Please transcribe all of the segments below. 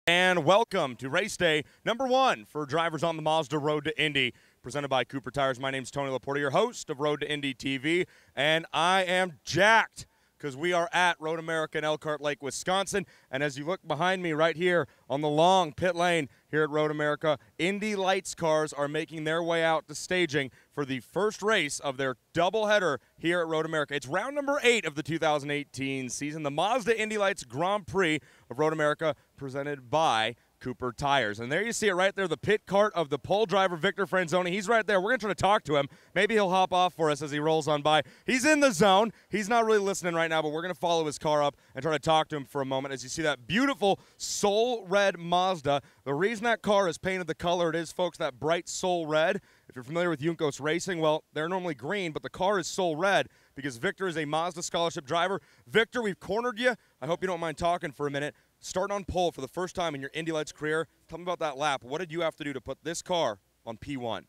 And welcome to race day number 1 for drivers on the Mazda Road to Indy, presented by Cooper Tires. My name's Tony Laporta, your host of Road to Indy TV, and I am jacked because we are at Road America in Elkhart Lake, Wisconsin. And as you look behind me right here on the long pit lane here at Road America, Indy Lights cars are making their way out to staging for the first race of their doubleheader here at Road America. It's round number 8 of the 2018 season, the Mazda Indy Lights Grand Prix of Road America, presented by Cooper Tires. And there you see it right there, the pit cart of the pole driver, Victor Franzoni. He's right there. We're going to try to talk to him. Maybe he'll hop off for us as he rolls on by. He's in the zone. He's not really listening right now, but we're going to follow his car up and try to talk to him for a moment as you see that beautiful soul red Mazda. The reason that car is painted the color it is, folks, that bright soul red, if you're familiar with Juncos Racing, well, they're normally green, but the car is soul red because Victor is a Mazda scholarship driver. Victor, we've cornered you. I hope you don't mind talking for a minute. Starting on pole for the first time in your Indy Lights career, tell me about that lap. What did you have to do to put this car on P1?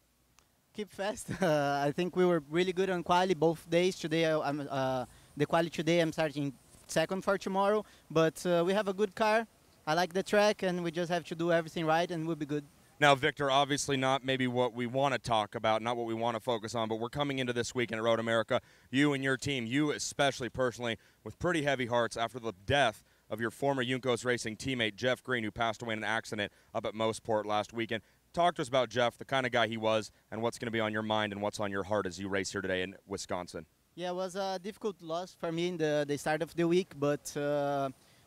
Keep fast. I think we were really good on quali both days. Today, the quali today, I'm starting second for tomorrow. But we have a good car. I like the track, and we just have to do everything right, and we'll be good. Now, Victor, obviously not maybe what we want to talk about, not what we want to focus on, but we're coming into this weekend at Road America, you and your team, you especially personally, with pretty heavy hearts after the death of your former Juncos Racing teammate, Jeff Green, who passed away in an accident up at Moseport last weekend. Talk to us about Jeff, the kind of guy he was, and what's going to be on your mind and what's on your heart as you race here today in Wisconsin. Yeah, it was a difficult loss for me in the start of the week, but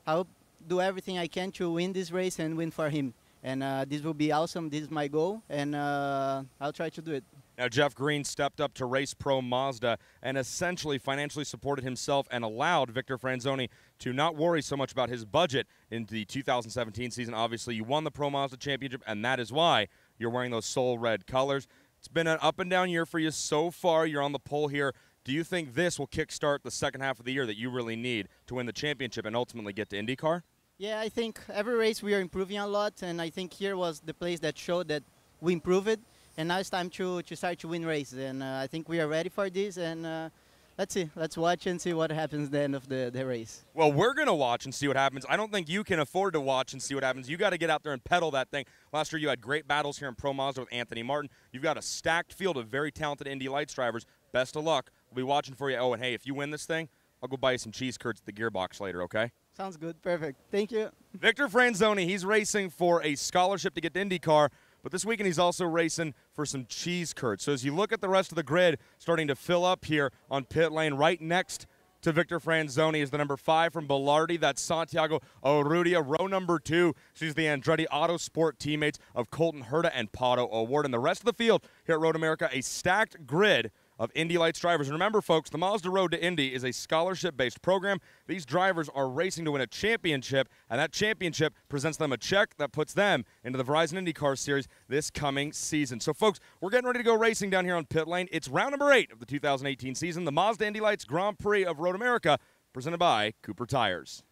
I'll do everything I can to win this race and win for him. And this will be awesome. This is my goal, and I'll try to do it. Now, Jeff Green stepped up to Race Pro Mazda and essentially financially supported himself and allowed Victor Franzoni to not worry so much about his budget in the 2017 season. Obviously, you won the Pro Mazda Championship, and that is why you're wearing those soul red colors. It's been an up-and-down year for you so far. You're on the pole here. Do you think this will kickstart the second half of the year that you really need to win the championship and ultimately get to IndyCar? Yeah, I think every race we are improving a lot, and I think here was the place that showed that we improved. And now it's time to start to win races, and I think we are ready for this, and let's see. Let's watch and see what happens at the end of the race. Well, we're going to watch and see what happens. I don't think you can afford to watch and see what happens. You got to get out there and pedal that thing. Last year you had great battles here in Pro Mazda with Anthony Martin. You've got a stacked field of very talented Indy Lights drivers. Best of luck. We'll be watching for you. Oh, and hey, if you win this thing, I'll go buy you some cheese curds at the gearbox later, okay? Sounds good. Perfect. Thank you. Victor Franzoni, he's racing for a scholarship to get to IndyCar. But this weekend he's also racing for some cheese curds. So as you look at the rest of the grid starting to fill up here on pit lane, right next to Victor Franzoni is the number 5 from Belardi. That's Santiago Urrutia. Row number 2, she's the Andretti Autosport teammates of Colton Herta and Pato O'Ward. And the rest of the field here at Road America, a stacked grid of Indy Lights drivers. And remember, folks, the Mazda Road to Indy is a scholarship-based program. These drivers are racing to win a championship, and that championship presents them a check that puts them into the Verizon IndyCar Series this coming season. So, folks, we're getting ready to go racing down here on pit lane. It's round number 8 of the 2018 season, the Mazda Indy Lights Grand Prix of Road America, presented by Cooper Tires.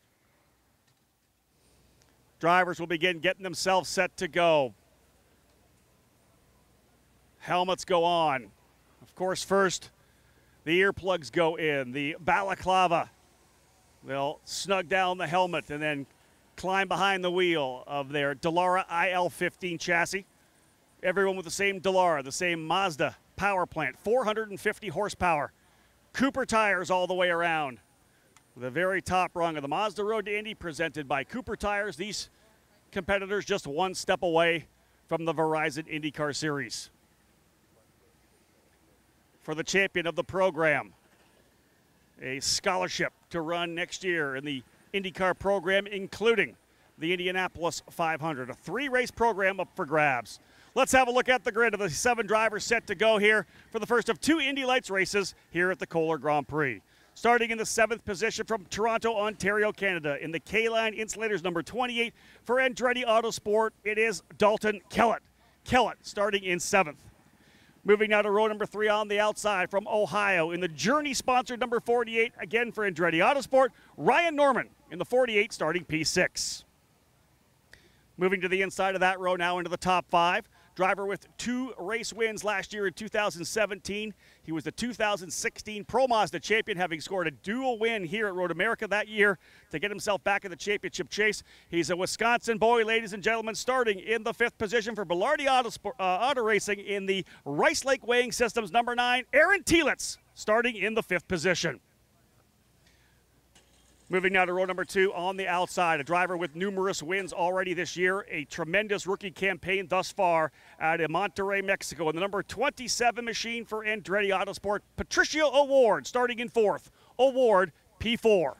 Drivers will begin getting themselves set to go. Helmets go on. Of course, first, the earplugs go in, the balaclava. They'll snug down the helmet and then climb behind the wheel of their Dallara IL-15 chassis. Everyone with the same Dallara, the same Mazda power plant, 450 horsepower. Cooper Tires all the way around. The very top rung of the Mazda Road to Indy, presented by Cooper Tires. These competitors just one step away from the Verizon IndyCar Series. For the champion of the program, a scholarship to run next year in the IndyCar program, including the Indianapolis 500, a 3-race program up for grabs. Let's have a look at the grid of the 7 drivers set to go here for the first of 2 Indy Lights races here at the Kohler Grand Prix. Starting in the 7th position from Toronto, Ontario, Canada, in the K-Line Insulators number 28 for Andretti Autosport, it is Dalton Kellett. Kellett starting in 7th. Moving now to row number 3 on the outside from Ohio in the Journey-sponsored number 48, again for Andretti Autosport, Ryan Norman in the 48 starting P6. Moving to the inside of that row now into the top 5. Driver with 2 race wins last year in 2017. He was the 2016 Pro Mazda champion, having scored a dual win here at Road America that year to get himself back in the championship chase. He's a Wisconsin boy, ladies and gentlemen, starting in the 5th position for Bilardi Auto Racing in the Rice Lake Weighing Systems. Number 9, Aaron Tielitz, starting in the 5th position. Moving now to row number 2 on the outside, a driver with numerous wins already this year, a tremendous rookie campaign thus far out of Monterrey, Mexico. And the number 27 machine for Andretti Autosport, Patricio O'Ward, starting in 4th. O'Ward, P4.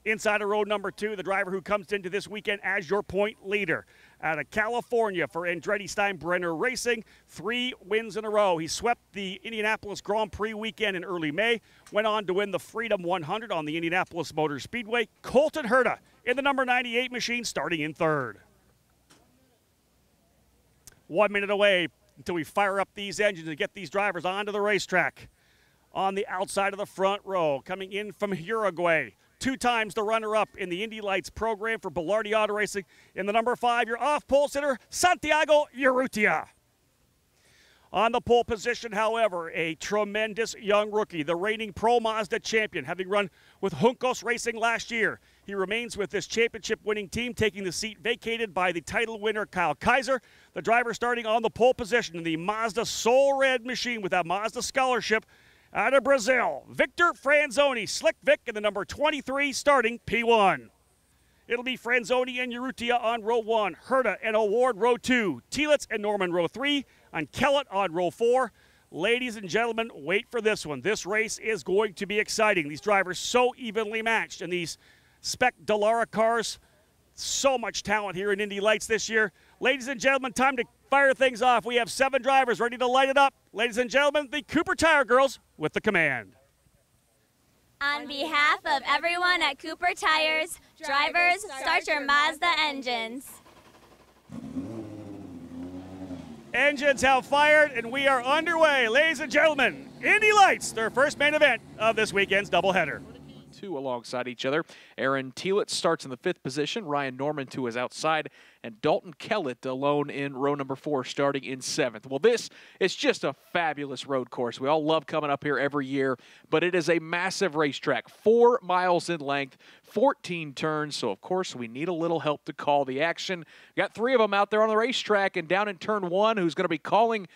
Inside of row number 2, the driver who comes into this weekend as your point leader. Out of California for Andretti Steinbrenner Racing, 3 wins in a row. He swept the Indianapolis Grand Prix weekend in early May, went on to win the Freedom 100 on the Indianapolis Motor Speedway. Colton Herta in the number 98 machine, starting in 3rd. 1 minute away until we fire up these engines and get these drivers onto the racetrack. On the outside of the front row, coming in from Uruguay, 2 times the runner-up in the Indy Lights program for Bilardi Auto Racing. In the number 5, your off-pole sitter, Santiago Urrutia. On the pole position, however, a tremendous young rookie, the reigning Pro Mazda champion, having run with Juncos Racing last year. He remains with this championship-winning team, taking the seat vacated by the title winner, Kyle Kaiser. The driver starting on the pole position in the Mazda Soul Red machine with that Mazda scholarship. Out of Brazil, Victor Franzoni, Slick Vic in the number 23, starting P1. It'll be Franzoni and Urrutia on row 1, Herta and O'Ward row 2, Tielitz and Norman row 3, and Kellett on row 4. Ladies and gentlemen, wait for this one. This race is going to be exciting. These drivers so evenly matched in these Spec Dallara cars. So much talent here in Indy Lights this year. Ladies and gentlemen, time to fire things off. We have 7 drivers ready to light it up. Ladies and gentlemen, the Cooper Tire Girls with the command. On behalf of everyone at Cooper Tires, drivers, start your Mazda engines. Engines have fired, and we are underway. Ladies and gentlemen, Indy Lights, their first main event of this weekend's doubleheader. 2 alongside each other. Aaron Tielitz starts in the 5th position. Ryan Norman to his outside. And Dalton Kellett alone in row number 4, starting in 7th. Well, this is just a fabulous road course. We all love coming up here every year, but it is a massive racetrack, 4 miles in length, 14 turns, so of course we need a little help to call the action. We got 3 of them out there on the racetrack, and down in turn 1, who's going to be calling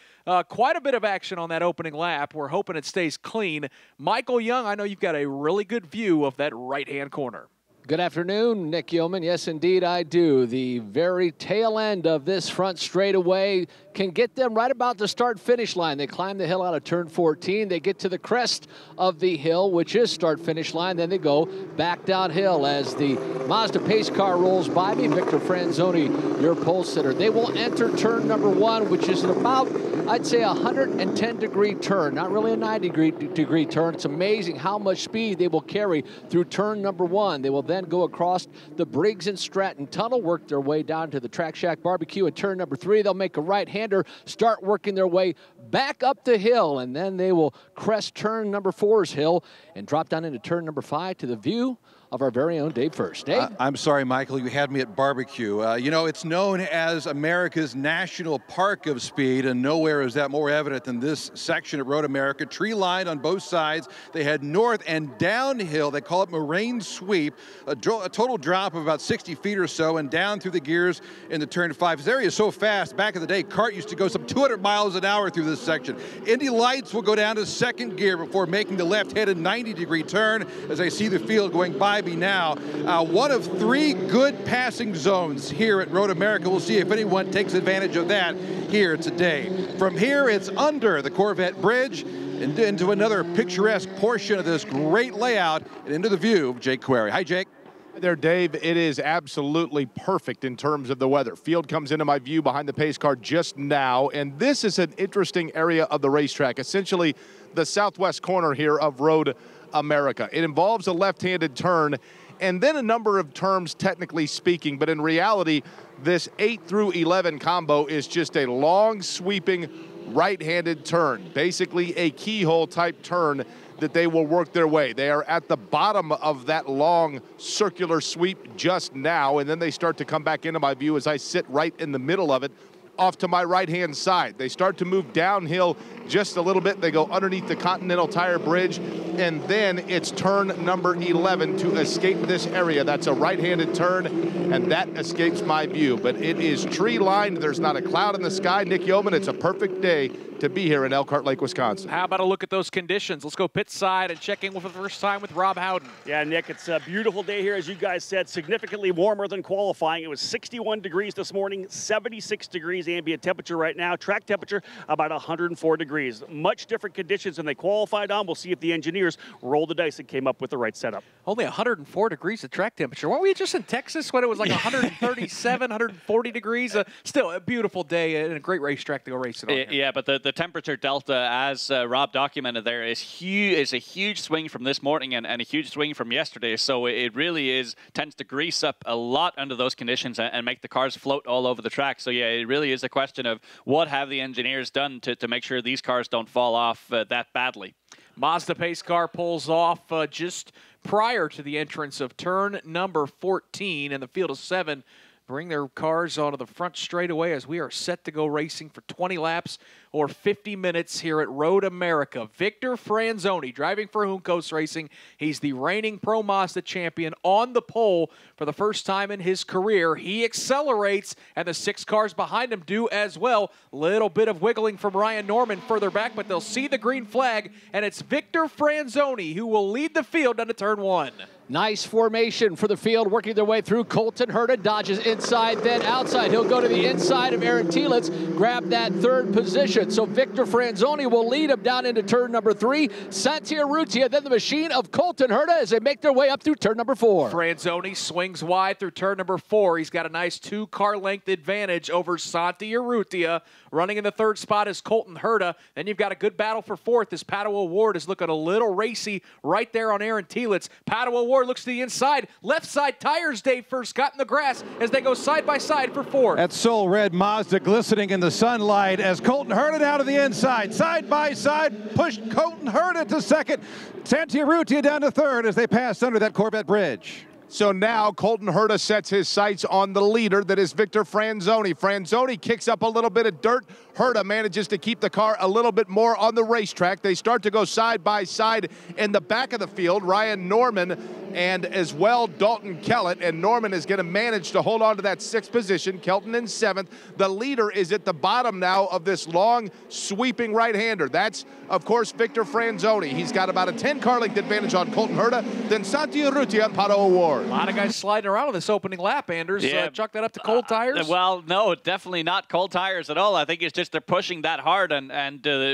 quite a bit of action on that opening lap. We're hoping it stays clean. Michael Young, I know you've got a really good view of that right-hand corner. Good afternoon, Nick Yeoman. Yes, indeed, I do. The very tail end of this front straightaway can get them right about the start-finish line. They climb the hill out of turn 14. They get to the crest of the hill, which is start-finish line. Then they go back downhill as the Mazda pace car rolls by me. Victor Franzoni, your pole sitter. They will enter turn number 1, which is about, I'd say, a 110-degree turn. Not really a 90-degree turn. It's amazing how much speed they will carry through turn number 1. They will then go across the Briggs and Stratton Tunnel, work their way down to the Track Shack Barbecue at turn number 3. They'll make a right-hander, start working their way back up the hill, and then they will crest turn number 4's hill and drop down into turn number 5 to the view of our very own Dave First. Dave? I'm sorry, Michael, you had me at barbecue. You know, it's known as America's National Park of Speed, and nowhere is that more evident than this section at Road America. Tree-lined on both sides. They head north and downhill. They call it moraine sweep. A total drop of about 60 feet or so, and down through the gears into turn 5. This area is so fast. Back in the day, CART used to go some 200 miles an hour through this section. Indy Lights will go down to 2nd gear before making the left-handed 90-degree turn as I see the field going by me now. One of 3 good passing zones here at Road America. We'll see if anyone takes advantage of that here today. From here, it's under the Corvette Bridge and into another picturesque portion of this great layout and into the view of Jake Query. Hi, Jake. Hi there, Dave. It is absolutely perfect in terms of the weather. Field comes into my view behind the pace car just now, and this is an interesting area of the racetrack, essentially the southwest corner here of Road America. It involves a left-handed turn and then a number of turns technically speaking, but in reality, this 8 through 11 combo is just a long sweeping right-handed turn, basically a keyhole type turn that they will work their way. They are at the bottom of that long circular sweep just now, and then they start to come back into my view as I sit right in the middle of it off to my right-hand side. They start to move downhill just a little bit. They go underneath the Continental Tire Bridge, and then it's turn number 11 to escape this area. That's a right-handed turn, and that escapes my view. But it is tree-lined. There's not a cloud in the sky. Nick Yeoman, it's a perfect day to be here in Elkhart Lake, Wisconsin. How about a look at those conditions? Let's go pit side and check in for the first time with Rob Howden. Yeah, Nick, it's a beautiful day here, as you guys said, significantly warmer than qualifying. It was 61 degrees this morning, 76 degrees ambient temperature right now. Track temperature about 104 degrees. Much different conditions than they qualified on. We'll see if the engineers rolled the dice and came up with the right setup. Only 104 degrees of track temperature. Weren't we just in Texas when it was like 137, 140 degrees? Still a beautiful day and a great racetrack to go racing on. Yeah, but the temperature delta, as Rob documented there, is huge. Is a huge swing from this morning and a huge swing from yesterday. So it really tends to grease up a lot under those conditions and make the cars float all over the track. So yeah, it really is a question of what have the engineers done to make sure these cars don't fall off that badly. Mazda pace car pulls off just prior to the entrance of turn number 14, and the field of 7 bring their cars onto the front straightaway as we are set to go racing for 20 laps or 50 minutes here at Road America. Victor Franzoni driving for Juncos Racing. He's the reigning Pro Mazda champion on the pole for the first time in his career. He accelerates, and the 6 cars behind him do as well. Little bit of wiggling from Ryan Norman further back, but they'll see the green flag, and it's Victor Franzoni who will lead the field into turn 1. Nice formation for the field, working their way through. Colton Herta dodges inside, then outside. He'll go to the inside of Aaron Tielitz, grab that 3rd position. So Victor Franzoni will lead him down into turn number 3. Santiarrutia, then the machine of Colton Herta as they make their way up through turn number 4. Franzoni swings wide through turn number 4. He's got a nice 2-car length advantage over Santiarrutia. Running in the 3rd spot is Colton Herta. Then you've got a good battle for 4th as Pato O'Ward is looking a little racy right there on Aaron Tielitz. Pato O'Ward looks to the inside. Left side tires, Dave first got in the grass as they go side by side for 4th. That Soul Red Mazda glistening in the sunlight as Colton Herta down to the inside. Side by side, pushed Colton Herta to 2nd. Santiarrutia down to 3rd as they pass under that Corvette bridge. So now Colton Herta sets his sights on the leader, that is Victor Franzoni. Franzoni kicks up a little bit of dirt. Herta manages to keep the car a little bit more on the racetrack. They start to go side by side in the back of the field. Ryan Norman and as well Dalton Kellett, and Norman is going to manage to hold on to that 6th position. Kelton in 7th. The leader is at the bottom now of this long sweeping right-hander. That's, of course, Victor Franzoni. He's got about a 10-car length advantage on Colton Herta, then Santiarrutia and Pato O'Ward. A lot of guys sliding around on this opening lap, Anders. Yeah. Chuck that up to cold tires? Well, no, definitely not cold tires at all. I think it's just they're pushing that hard, and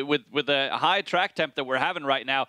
with the high track temp that we're having right now,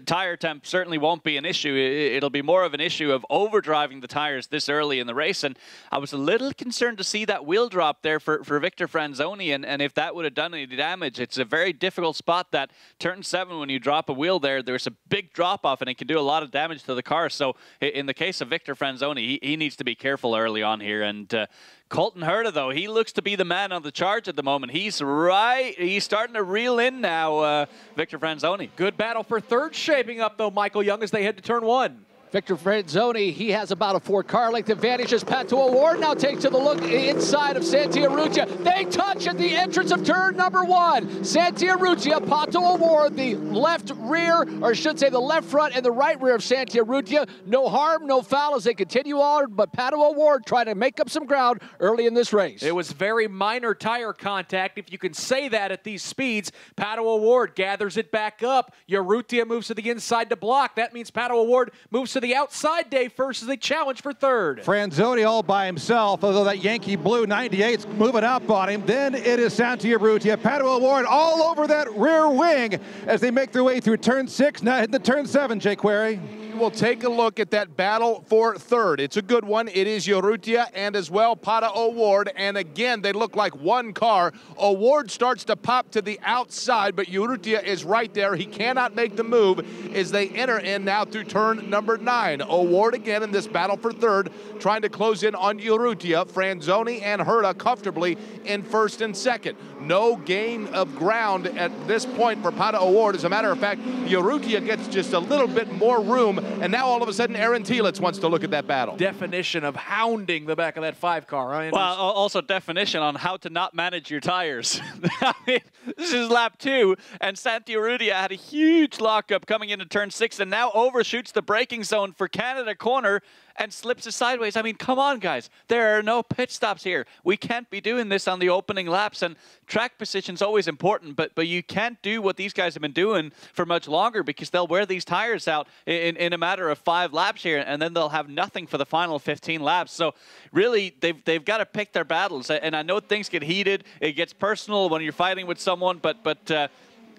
tire temp certainly won't be an issue. It'll be more of an issue of overdriving the tires this early in the race, and I was a little concerned to see that wheel drop there for Victor Franzoni, and if that would have done any damage. It's a very difficult spot, that turn 7, when you drop a wheel there's a big drop off, and it can do a lot of damage to the car. So in the case of Victor Franzoni, he needs to be careful early on here. And Colton Herta, though, he looks to be the man on the charge at the moment. He's starting to reel in now, Victor Franzoni. Good battle for 3rd shaping up, though, Michael Young, as they head to turn 1. Victor Franzoni, he has about a 4-car length advantage as Pato O'Ward now takes a look inside of Santiarrutia. They touch at the entrance of turn number 1. Santiarrutia, Pato O'Ward, the left rear, or I should say the left front and the right rear of Santiarrutia. No harm, no foul as they continue on, but Pato O'Ward trying to make up some ground early in this race. It was very minor tire contact, if you can say that at these speeds. Pato O'Ward gathers it back up. Urrutia moves to the inside to block. That means Pato O'Ward moves to the outside Dave first as they challenge for 3rd. Franzoni all by himself, although that Yankee Blue 98's moving up on him. Then it is Santiarrutia. Pato O'Ward all over that rear wing as they make their way through turn 6, now hitting the turn 7, Jay Query. We'll take a look at that battle for 3rd. It's a good one. It is Urrutia and as well Pato O'Ward. And again, they look like one car. O'Ward starts to pop to the outside, but Urrutia is right there. He cannot make the move as they enter in now through turn number 9. O'Ward again in this battle for 3rd, trying to close in on Urrutia. Franzoni and Herta comfortably in 1st and 2nd. No gain of ground at this point for Pato O'Ward. As a matter of fact, Urrutia gets just a little bit more room And now all of a sudden, Aaron Telitz wants to look at that battle. Definition of hounding the back of that 5 car, right? Well, also definition on how to not manage your tires. I mean, this is lap 2, and Santi Urrutia had a huge lockup coming into turn 6, and now overshoots the braking zone for Canada corner and slips it sideways. I mean, come on, guys. There are no pit stops here. We can't be doing this on the opening laps, and track position's always important, but you can't do what these guys have been doing for much longer, because they'll wear these tires out in a matter of 5 laps here, and then they'll have nothing for the final 15 laps. So really, they've got to pick their battles, and I know things get heated. It gets personal when you're fighting with someone, but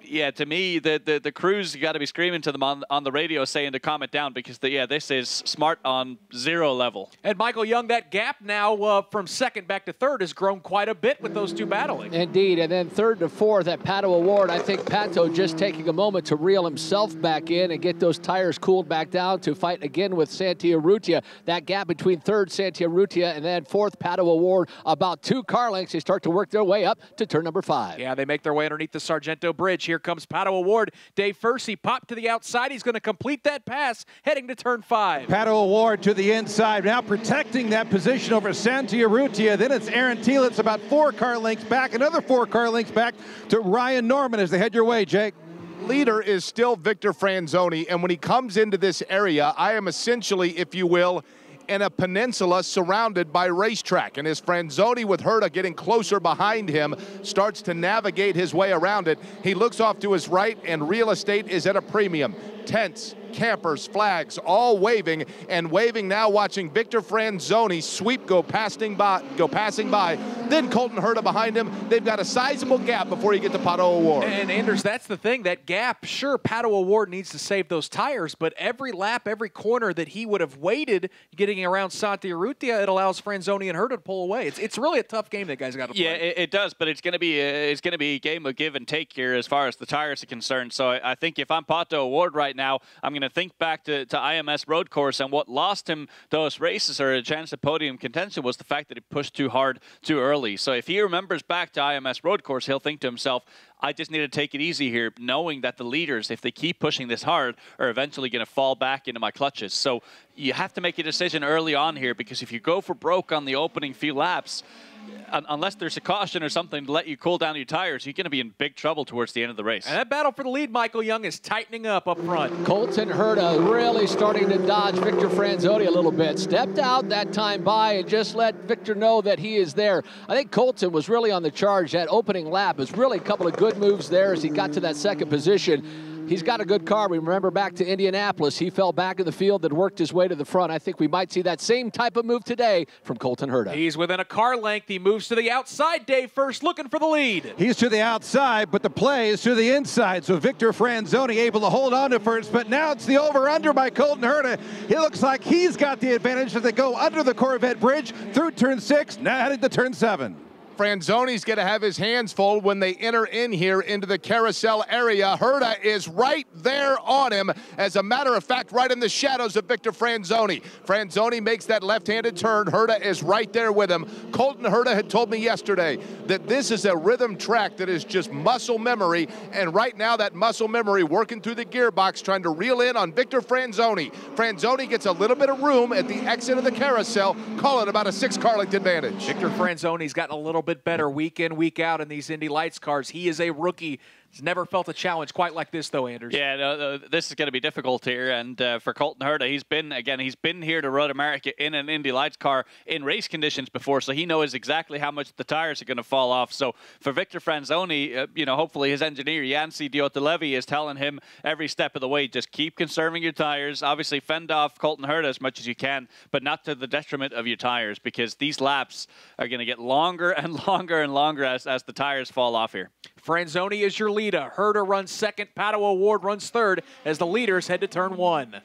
yeah, to me, the crews got to be screaming to them on the radio saying to calm it down, because this is smart on 0 level. And Michael Young, that gap now from 2nd back to 3rd has grown quite a bit with those 2 battling. Indeed, and then 3rd to 4th at Pato O'Ward. I think Pato just taking a moment to reel himself back in and get those tires cooled back down to fight again with Santi Urrutia. That gap between 3rd Santi Urrutia and then 4th Pato O'Ward, about 2 car lengths. They start to work their way up to turn number 5. Yeah, they make their way underneath the Sargento Bridge. Here comes Pato O'Ward. Dave Furcy popped to the outside. He's going to complete that pass, heading to turn 5. Pato O'Ward to the inside, now protecting that position over Santi Urrutia. Then it's Aaron Telitz about 4 car lengths back, another 4 car lengths back to Ryan Norman as they head your way, Jake. Leader is still Victor Franzoni, and when he comes into this area, I am essentially, if you will, in a peninsula surrounded by racetrack. And as Franzoni, with Herta getting closer behind him, starts to navigate his way around it, he looks off to his right, and real estate is at a premium. Tents, campers, flags, all waving, and waving now, watching Victor Franzoni sweep go passing by. Then Colton Herta behind him. They've got a sizable gap before you get to Pato O'Ward. And Anders, that's the thing, that gap, sure, Pato O'Ward needs to save those tires, but every lap, every corner that he would have waited getting around Santi Urrutia, it allows Franzoni and Herta to pull away. It's really a tough game that guys got to play. Yeah, it does, but it's going to be a game of give and take here as far as the tires are concerned. So I think if I'm Pato O'Ward right now, I'm going to think back to IMS road course, and what lost him those races or a chance at podium contention was the fact that he pushed too hard too early. So if he remembers back to IMS road course, he'll think to himself, I just need to take it easy here, knowing that the leaders, if they keep pushing this hard, are eventually going to fall back into my clutches. So you have to make a decision early on here, because if you go for broke on the opening few laps, unless there's a caution or something to let you cool down your tires, you're going to be in big trouble towards the end of the race. And that battle for the lead, Michael Young, is tightening up front. Colton Herta really starting to dodge Victor Franzoni a little bit. Stepped out that time by and just let Victor know that he is there. I think Colton was really on the charge. That opening lap was really a couple of good moves there as he got to that 2nd position. He's got a good car. We remember back to Indianapolis, he fell back in the field and worked his way to the front. I think we might see that same type of move today from Colton Herta. He's within a car length. He moves to the outside. Dave first looking for the lead. He's to the outside, but the play is to the inside. So Victor Franzoni able to hold on to first, but now it's the over-under by Colton Herta. He looks like he's got the advantage as they go under the Corvette Bridge through turn 6, now headed to turn 7. Franzoni's going to have his hands full when they enter in here into the carousel area. Herta is right there on him. As a matter of fact, right in the shadows of Victor Franzoni. Franzoni makes that left-handed turn. Herta is right there with him. Colton Herta had told me yesterday that this is a rhythm track that is just muscle memory, and right now that muscle memory working through the gearbox, trying to reel in on Victor Franzoni. Franzoni gets a little bit of room at the exit of the carousel. Call it about a 6-car length advantage. Victor Franzoni's gotten a little bit better week in, week out in these Indy Lights cars. He is a rookie. He's never felt a challenge quite like this, though, Anders. Yeah, no, this is going to be difficult here. And for Colton Herta, he's been here to Road America in an Indy Lights car in race conditions before, so he knows exactly how much the tires are going to fall off. So for Victor Franzoni, hopefully his engineer, Yancy Diottelevi, is telling him every step of the way, just keep conserving your tires. Obviously, fend off Colton Herta as much as you can, but not to the detriment of your tires, because these laps are going to get longer and longer and longer as the tires fall off here. Franzoni is your leader. Herta runs 2nd. Pato O'Ward runs 3rd as the leaders head to turn 1.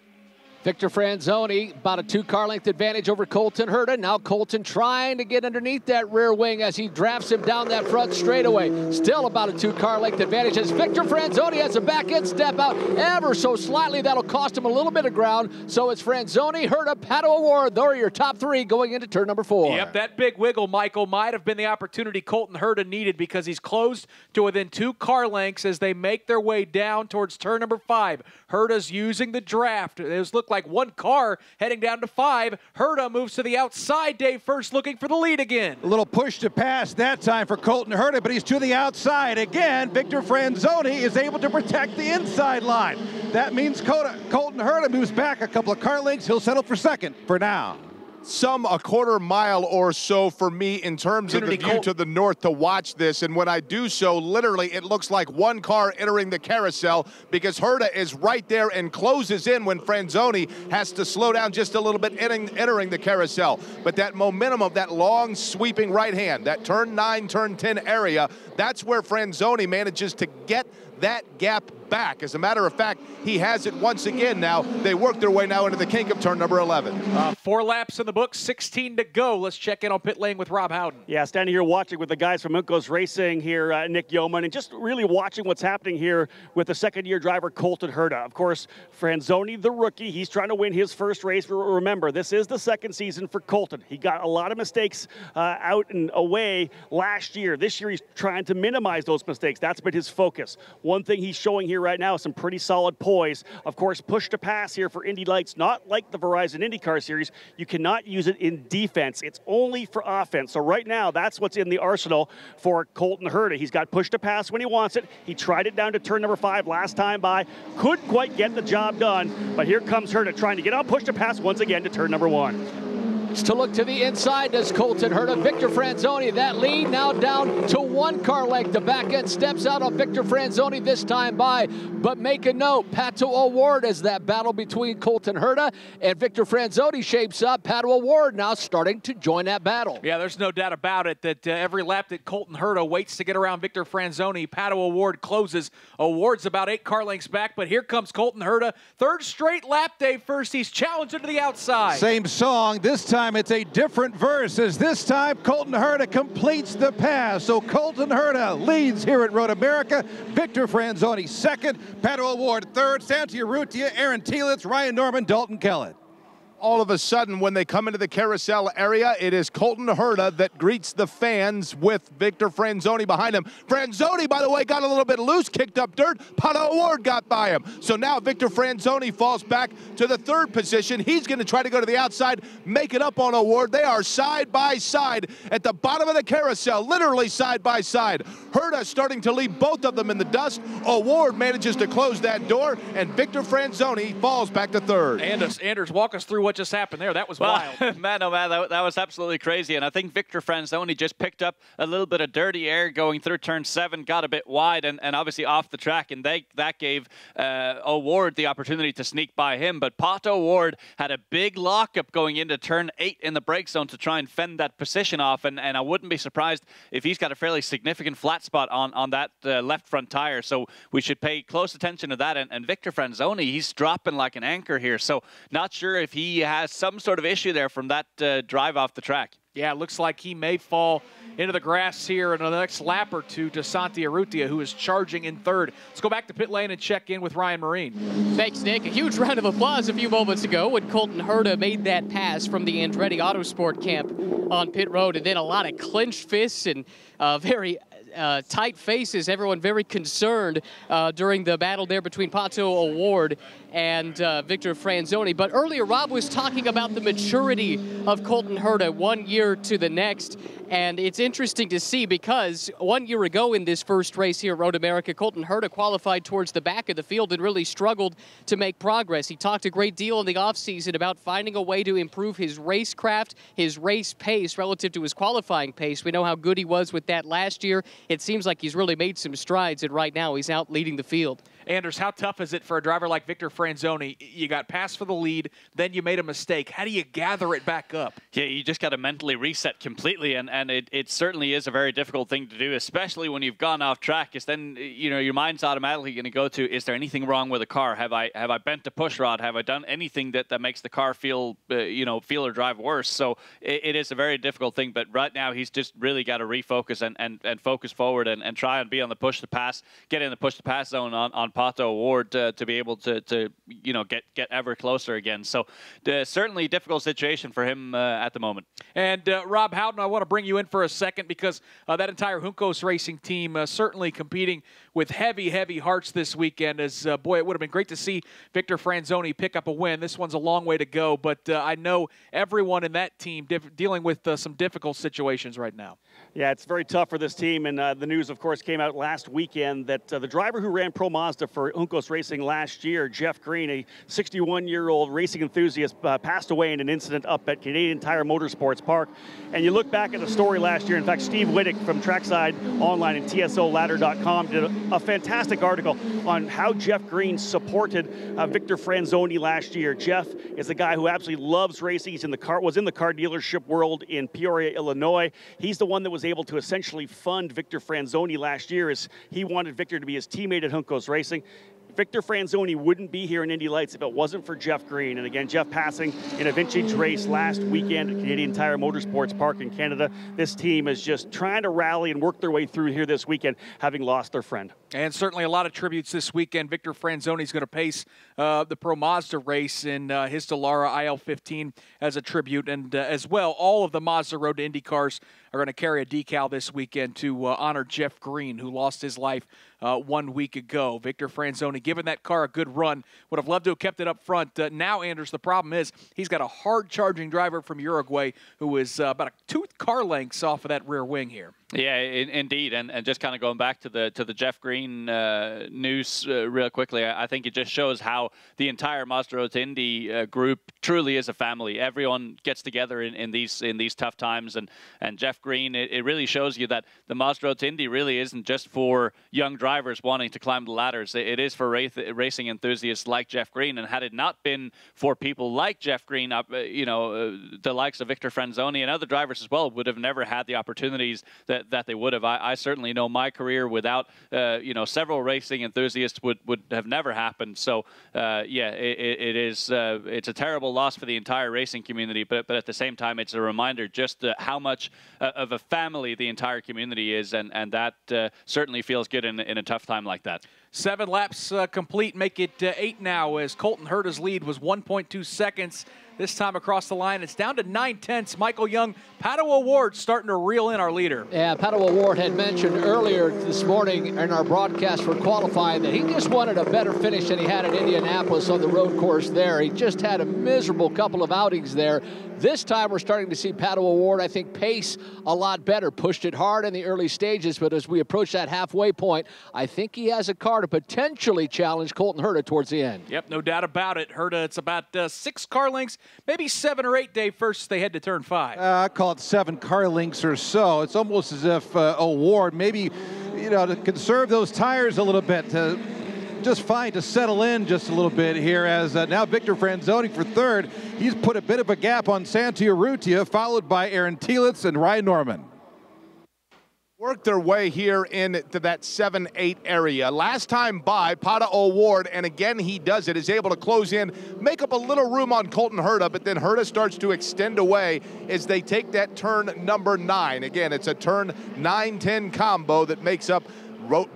Victor Franzoni, about a 2-car length advantage over Colton Herta. Now Colton trying to get underneath that rear wing as he drafts him down that front straightaway. Still about a 2-car length advantage as Victor Franzoni has a back end step out ever so slightly. That'll cost him a little bit of ground. So it's Franzoni, Herta, Pato O'Ward. Those are your top 3 going into turn number 4. Yep, that big wiggle, Michael, might have been the opportunity Colton Herta needed, because he's closed to within 2 car lengths as they make their way down towards turn number 5. Herta's using the draft. It was looking looked like one car heading down to 5. Herta moves to the outside. Dave first looking for the lead again. A little push to pass that time for Colton Herta, but he's to the outside. Again, Victor Franzoni is able to protect the inside line. That means Colton Herta moves back a couple of car lengths. He'll settle for second for now. Some a quarter mile or so for me in terms of the view to the north to watch this. And when I do so, literally, it looks like one car entering the carousel because Herta is right there and closes in when Franzoni has to slow down just a little bit entering the carousel. But that momentum of that long sweeping right hand, that turn 9, turn 10 area, that's where Franzoni manages to get that gap back. As a matter of fact, he has it once again now. They work their way now into the kink of turn number 11. 4 laps in the book, 16 to go. Let's check in on pit lane with Rob Howden. Yeah, standing here watching with the guys from Uncos Racing here, Nick Yeoman, and just really watching what's happening here with the second-year driver Colton Herta. Of course, Franzoni, the rookie, he's trying to win his first race. Remember, this is the second season for Colton. He got a lot of mistakes out and away last year. This year, he's trying to minimize those mistakes. That's been his focus. One thing he's showing here right now is some pretty solid poise. Of course, push to pass here for Indy Lights, not like the Verizon IndyCar Series. You cannot use it in defense. It's only for offense. So right now, that's what's in the arsenal for Colton Herta. He's got push to pass when he wants it. He tried it down to turn number 5 last time by. Couldn't quite get the job done, but here comes Herta trying to get on push to pass once again to turn number 1. To look to the inside does Colton Herta. Victor Franzoni, that lead now down to 1 car length. The back end steps out on Victor Franzoni this time by. But make a note, Pato O'Ward as that battle between Colton Herta and Victor Franzoni shapes up. Pato O'Ward now starting to join that battle. Yeah, there's no doubt about it that every lap that Colton Herta waits to get around Victor Franzoni, Pato O'Ward closes. O'Ward's about 8 car lengths back, but here comes Colton Herta. 3rd straight lap day first. He's challenging to the outside. Same song. This time it's a different verse, as this time Colton Herta completes the pass. So Colton Herta leads here at Road America. Victor Franzoni second, Pato O'Ward third, Santi Urrutia, Aaron Tielitz, Ryan Norman, Dalton Kellett. All of a sudden, when they come into the carousel area, it is Colton Herta that greets the fans with Victor Franzoni behind him. Franzoni, by the way, got a little bit loose, kicked up dirt. Pato O'Ward got by him. So now Victor Franzoni falls back to the 3rd position. He's going to try to go to the outside, make it up on O'Ward. They are side by side at the bottom of the carousel, literally side by side. Herta starting to leave both of them in the dust. O'Ward manages to close that door, and Victor Franzoni falls back to 3rd. Anders, walk us through what just happened there. That was wild. Man, oh man, that was absolutely crazy. And I think Victor Franzoni just picked up a little bit of dirty air going through turn 7, got a bit wide and obviously off the track. And that gave O'Ward the opportunity to sneak by him. But Pato O'Ward had a big lockup going into turn 8 in the brake zone to try and fend that position off. And I wouldn't be surprised if he's got a fairly significant flat spot on that left front tire. So we should pay close attention to that. And Victor Franzoni, he's dropping like an anchor here. So not sure if he has some sort of issue there from that drive off the track. Yeah, it looks like he may fall into the grass here in the next lap or two to Santi Urrutia, who is charging in 3rd. Let's go back to pit lane and check in with Ryan Marine. Thanks, Nick. A huge round of applause a few moments ago when Colton Herta made that pass from the Andretti Autosport camp on pit road, and then a lot of clenched fists and very tight faces, everyone very concerned during the battle there between Pato O'Ward and Victor Franzoni. But earlier, Rob was talking about the maturity of Colton Herta 1 year to the next. And it's interesting to see because 1 year ago in this first race here at Road America, Colton Herta qualified towards the back of the field and really struggled to make progress. He talked a great deal in the offseason about finding a way to improve his racecraft, his race pace relative to his qualifying pace. We know how good he was with that last year. It seems like he's really made some strides, and right now he's out leading the field. Anders, how tough is it for a driver like Victor Franzoni? You got passed for the lead, then you made a mistake. How do you gather it back up? Yeah, you just got to mentally reset completely, and it certainly is a very difficult thing to do, especially when you've gone off track, because then your mind's automatically going to go to, is there anything wrong with the car? Have I bent the push rod? Have I done anything that makes the car feel or drive worse? So it is a very difficult thing, but right now he's just really got to refocus and focus forward and try and be on the push to pass, get in the push to pass zone on Pato O'Ward to be able to get ever closer again. So certainly difficult situation for him at the moment. And Rob Howden, I want to bring you in for a second because that entire Juncos Racing team certainly competing with heavy, heavy hearts this weekend. As boy, it would have been great to see Victor Franzoni pick up a win. This one's a long way to go, but I know everyone in that team dealing with some difficult situations right now. Yeah, it's very tough for this team, and the news, of course, came out last weekend that the driver who ran Pro Mazda for Juncos Racing last year, Jeff Green, a 61-year-old racing enthusiast, passed away in an incident up at Canadian Tire Motorsports Park. And you look back at the story last year. In fact, Steve Wittick from Trackside Online and TSOladder.com did a fantastic article on how Jeff Green supported Victor Franzoni last year. Jeff is a guy who absolutely loves racing. He's was in the car dealership world in Peoria, Illinois. He's the one that was able to essentially fund Victor Franzoni last year, as he wanted Victor to be his teammate at Juncos Racing. Victor Franzoni wouldn't be here in Indy Lights if it wasn't for Jeff Green. And again, Jeff passing in a vintage race last weekend at Canadian Tire Motorsports Park in Canada. This team is just trying to rally and work their way through here this weekend, having lost their friend. And certainly a lot of tributes this weekend. Victor Franzoni is going to pace the Pro Mazda race in his Dallara IL-15 as a tribute. And as well, all of the Mazda Road to Indy cars are going to carry a decal this weekend to honor Jeff Green, who lost his life 1 week ago. Victor Franzoni, giving that car a good run, would have loved to have kept it up front. Now, Anders, the problem is he's got a hard-charging driver from Uruguay who is about 2 car lengths off of that rear wing here. Yeah, indeed, and just kind of going back to the Jeff Green news real quickly, I think it just shows how the entire Mazda Road to Indy group truly is a family. Everyone gets together in these tough times, and Jeff Green, it really shows you that the Mazda Road to Indy really isn't just for young drivers wanting to climb the ladders. It is for racing enthusiasts like Jeff Green, and had it not been for people like Jeff Green, the likes of Victor Franzoni and other drivers as well would have never had the opportunities that they would have. I certainly know my career without several racing enthusiasts would have never happened. So yeah, it's a terrible loss for the entire racing community, but at the same time it's a reminder just how much of a family the entire community is, and that certainly feels good in a tough time like that. 7 laps complete, make it 8 now, as Colton Herta's lead was 1.2 seconds. This time across the line, it's down to 9/10. Michael Young, Pato O'Ward starting to reel in our leader. Yeah, Pato O'Ward had mentioned earlier this morning in our broadcast for qualifying that he just wanted a better finish than he had at Indianapolis on the road course there. He just had a miserable couple of outings there. This time we're starting to see Pato O'Ward, I think, pace a lot better. Pushed it hard in the early stages, but as we approach that halfway point, I think he has a car to potentially challenge Colton Herta towards the end. Yep, no doubt about it. Herta, it's about 6 car lengths, maybe 7 or 8, Dave, first they head to turn 5. I call it 7 car lengths or so. It's almost as if O'Ward maybe, to conserve those tires a little bit, just fine to settle in just a little bit here, as now Victor Franzoni for third. He's put a bit of a gap on Santi Urrutia, followed by Aaron Tielitz and Ryan Norman. Work their way here into that 7-8 area. Last time by, Pato O'Ward, and again he does it, is able to close in, make up a little room on Colton Herta, but then Herta starts to extend away as they take that turn number 9. Again, it's a turn 9-10 combo that makes up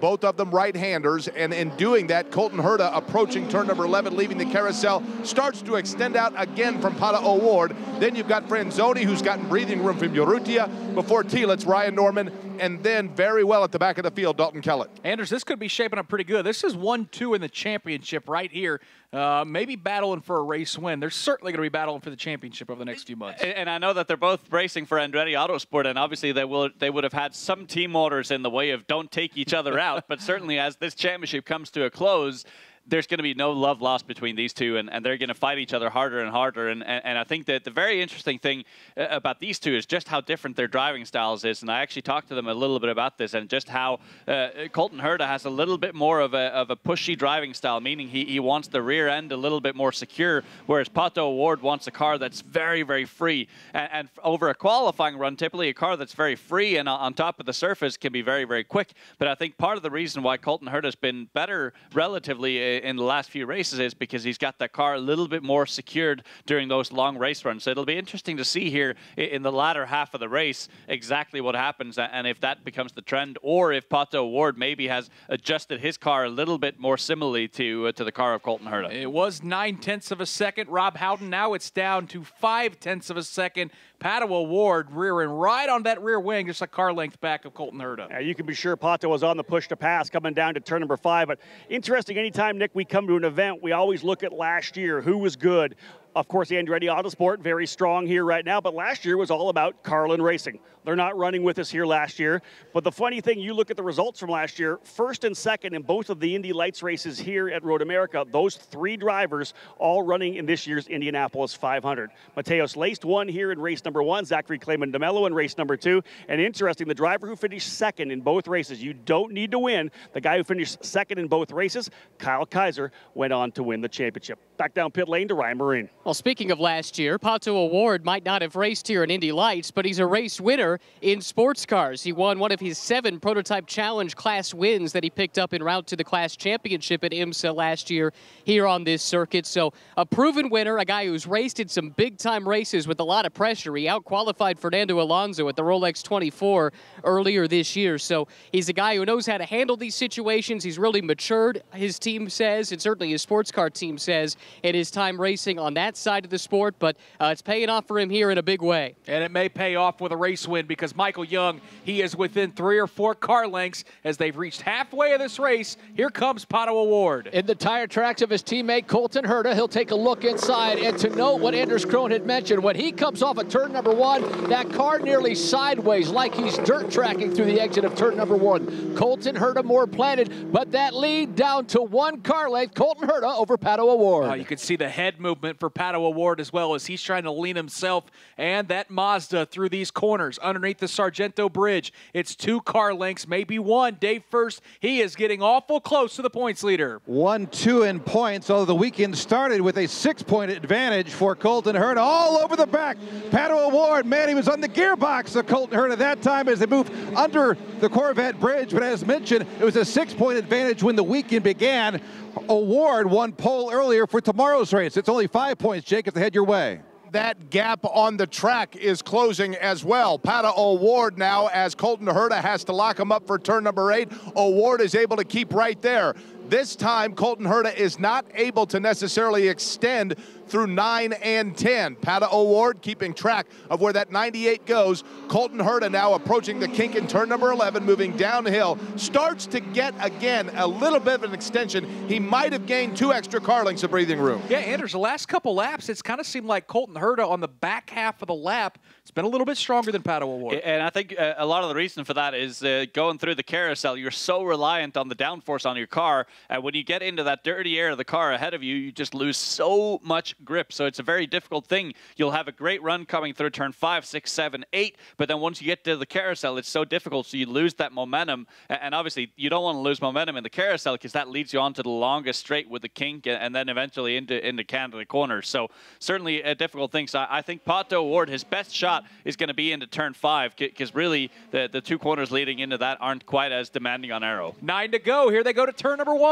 both of them right-handers, and in doing that, Colton Herta, approaching turn number 11, leaving the carousel, starts to extend out again from Pato O'Ward. Then you've got Franzoni, who's gotten breathing room from Urrutia, before Tielitz, Ryan Norman, and then very well at the back of the field, Dalton Kellett. Anders, this could be shaping up pretty good. This is 1-2 in the championship right here. Maybe battling for a race win. They're certainly going to be battling for the championship over the next few months. And I know that they're both racing for Andretti Autosport, and obviously they would have had some team orders in the way of don't take each other out. But certainly as this championship comes to a close, there's going to be no love lost between these two, and they're going to fight each other harder and harder. And I think that the very interesting thing about these two is just how different their driving styles is. And I actually talked to them a little bit about this, and just how Colton Herta has a little bit more of a pushy driving style, meaning he wants the rear end a little bit more secure, whereas Pato O'Ward wants a car that's very, very free. And over a qualifying run, typically a car that's very free and on top of the surface can be very, very quick. But I think part of the reason why Colton Herta has been better relatively in the last few races is because he's got that car a little bit more secured during those long race runs. So it'll be interesting to see here in the latter half of the race exactly what happens and if that becomes the trend, or if Pato O'Ward maybe has adjusted his car a little bit more similarly to the car of Colton Herta. It was 0.9 of a second. Rob Howden, now it's down to 0.5 of a second. Pato O'Ward rearing right on that rear wing, just a car length back of Colton Herta. Yeah, you can be sure Pato was on the push to pass coming down to turn number 5. But interesting, anytime, Nick, we come to an event, we always look at last year, who was good. Of course, the Andretti Autosport, very strong here right now, but last year was all about Carlin Racing. They're not running with us here last year. But the funny thing, you look at the results from last year, first and second in both of the Indy Lights races here at Road America, those 3 drivers all running in this year's Indianapolis 500. Mateos Laced won here in race number 1, Zachary Clayman DeMello in race number 2. And interesting, the driver who finished second in both races, you don't need to win. The guy who finished second in both races, Kyle Kaiser, went on to win the championship. Back down pit lane to Ryan Marine. Well, speaking of last year, Pato O'Ward might not have raced here in Indy Lights, but he's a race winner in sports cars. He won one of his 7 Prototype Challenge class wins that he picked up en route to the class championship at IMSA last year here on this circuit. So a proven winner, a guy who's raced in some big-time races with a lot of pressure. He out-qualified Fernando Alonso at the Rolex 24 earlier this year. So he's a guy who knows how to handle these situations. He's really matured, his team says, and certainly his sports car team says, in his time racing on that side of the sport, but it's paying off for him here in a big way. And it may pay off with a race win because Michael Young, he is within 3 or 4 car lengths as they've reached halfway of this race. Here comes Pato O'Ward. In the tire tracks of his teammate Colton Herta, he'll take a look inside. And to note what Anders Krohn had mentioned, when he comes off of turn number 1, that car nearly sideways like he's dirt tracking through the exit of turn number 1. Colton Herta more planted, but that lead down to 1 car length. Colton Herta over Pato O'Ward. You can see the head movement for Pato O'Ward as well as he's trying to lean himself and that Mazda through these corners underneath the Sargento Bridge. It's 2 car lengths, maybe 1. Dave First, he is getting awful close to the points leader. 1-2 in points, although the weekend started with a 6-point advantage for Colton Herta all over the back. Pato O'Ward, man, he was on the gearbox of Colton Herta that time as they moved under the Corvette Bridge, but as mentioned, it was a 6-point advantage when the weekend began. O'Ward won pole earlier for tomorrow's race. It's only 5 points, Jake, if they head your way. That gap on the track is closing as well. Pato O'Ward now, as Colton Herta has to lock him up for turn number 8. O'Ward is able to keep right there. This time, Colton Herta is not able to necessarily extend through 9 and 10. Pato O'Ward keeping track of where that 98 goes. Colton Herta now approaching the kink in turn number 11, moving downhill. Starts to get, again, a little bit of an extension. He might have gained 2 extra car lengths of breathing room. Yeah, Anders, the last couple laps, it's kind of seemed like Colton Herta on the back half of the lap, it's been a little bit stronger than Pato O'Ward. And I think a lot of the reason for that is going through the carousel, you're so reliant on the downforce on your car. And when you get into that dirty air of the car ahead of you, you just lose so much grip. So it's a very difficult thing. You'll have a great run coming through turn 5, 6, 7, 8, but then once you get to the carousel, it's so difficult, so you lose that momentum. And obviously, you don't want to lose momentum in the carousel because that leads you onto the longest straight with the kink and then eventually into Canada corners. So certainly a difficult thing. So I think Pato O'Ward, his best shot is going to be into turn 5 because really the 2 corners leading into that aren't quite as demanding on aero. 9 to go. Here they go to turn number 1.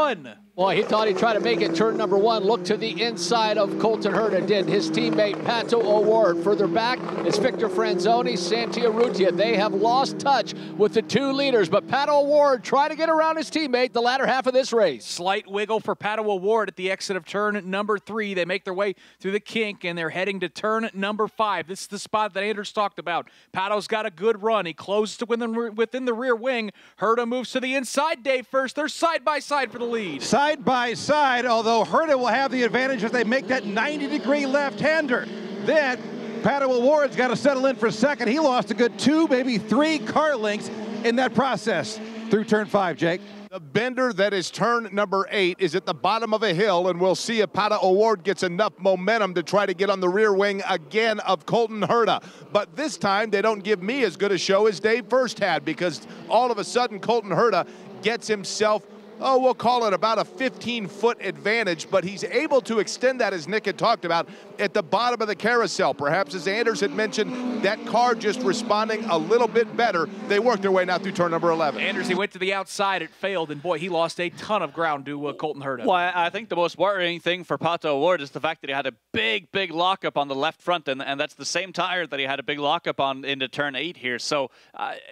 Well, he thought he'd try to make it turn number 1. Look to the inside of Colton Herta, did his teammate Pato O'Ward. Further back is Victor Franzoni, Santi Urrutia. They have lost touch with the 2 leaders, but Pato O'Ward trying to get around his teammate the latter half of this race. Slight wiggle for Pato O'Ward at the exit of turn number 3. They make their way through the kink, and they're heading to turn number 5. This is the spot that Anders talked about. Pato's got a good run. He closes to within the rear wing. Herta moves to the inside. Dave First. They're side by side for the lead. Side by side, although Herta will have the advantage as they make that 90-degree left-hander. Then Pato O'Ward's got to settle in for second. He lost a good 2, maybe 3 car lengths in that process through turn 5, Jake. The bender that is turn number 8 is at the bottom of a hill, and we'll see if Pato O'Ward gets enough momentum to try to get on the rear wing again of Colton Herta. But this time, they don't give me as good a show as Dave First had, because all of a sudden, Colton Herta gets himself we'll call it about a 15-foot advantage, but he's able to extend that, as Nick had talked about, at the bottom of the carousel. Perhaps, as Anders had mentioned, that car just responding a little bit better. They worked their way now through turn number 11. Anders, he went to the outside, it failed, and boy, he lost a ton of ground to Colton Herta. Well, I think the most worrying thing for Pato O'Ward is the fact that he had a big lockup on the left front, and that's the same tire that he had a big lockup on into turn 8 here. So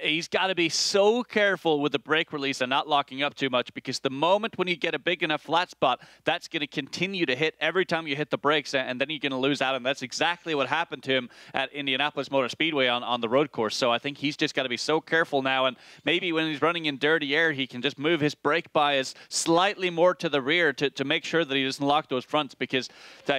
he's got to be so careful with the brake release and not locking up too much, because the moment when you get a big enough flat spot, that's going to continue to hit every time you hit the brakes, and then you're going to lose out. And that's exactly what happened to him at Indianapolis Motor Speedway on the road course. So I think he's just got to be so careful now, and maybe when he's running in dirty air, he can just move his brake bias slightly more to the rear to make sure that he doesn't lock those fronts, because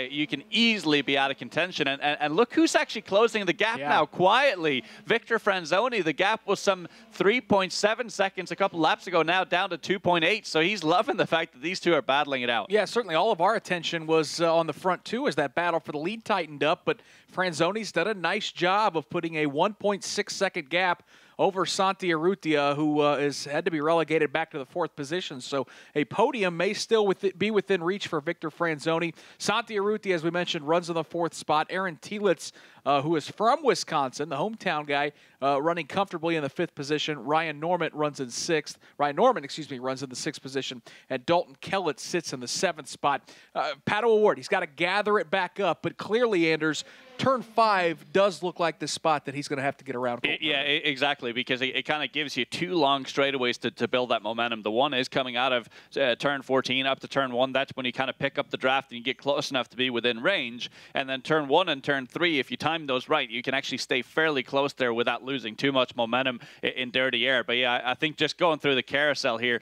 you can easily be out of contention. And look who's actually closing the gap now quietly. Victor Franzoni. The gap was some 3.7 seconds a couple laps ago, now down to 2.8. So he's loving the fact that these two are battling it out. Yeah, certainly all of our attention was on the front two as that battle for the lead tightened up, but Franzoni's done a nice job of putting a 1.6 second gap over Santi Urrutia, who had to be relegated back to the 4th position. So a podium may still be within reach for Victor Franzoni. Santi Urrutia, as we mentioned, runs in the 4th spot. Aaron Telitz, who is from Wisconsin, the hometown guy, running comfortably in the 5th position. Ryan Norman, runs in the 6th position. And Dalton Kellett sits in the 7th spot. Pato O'Ward, he's got to gather it back up, but clearly, Anders, turn 5 does look like the spot that he's going to have to get around. Yeah, exactly, because it kind of gives you 2 long straightaways to build that momentum. The one is coming out of turn 14 up to turn 1. That's when you kind of pick up the draft and you get close enough to be within range. And then turn 1 and turn 3, if you time those right, you can actually stay fairly close there without losing too much momentum in dirty air. But yeah, I think just going through the carousel here,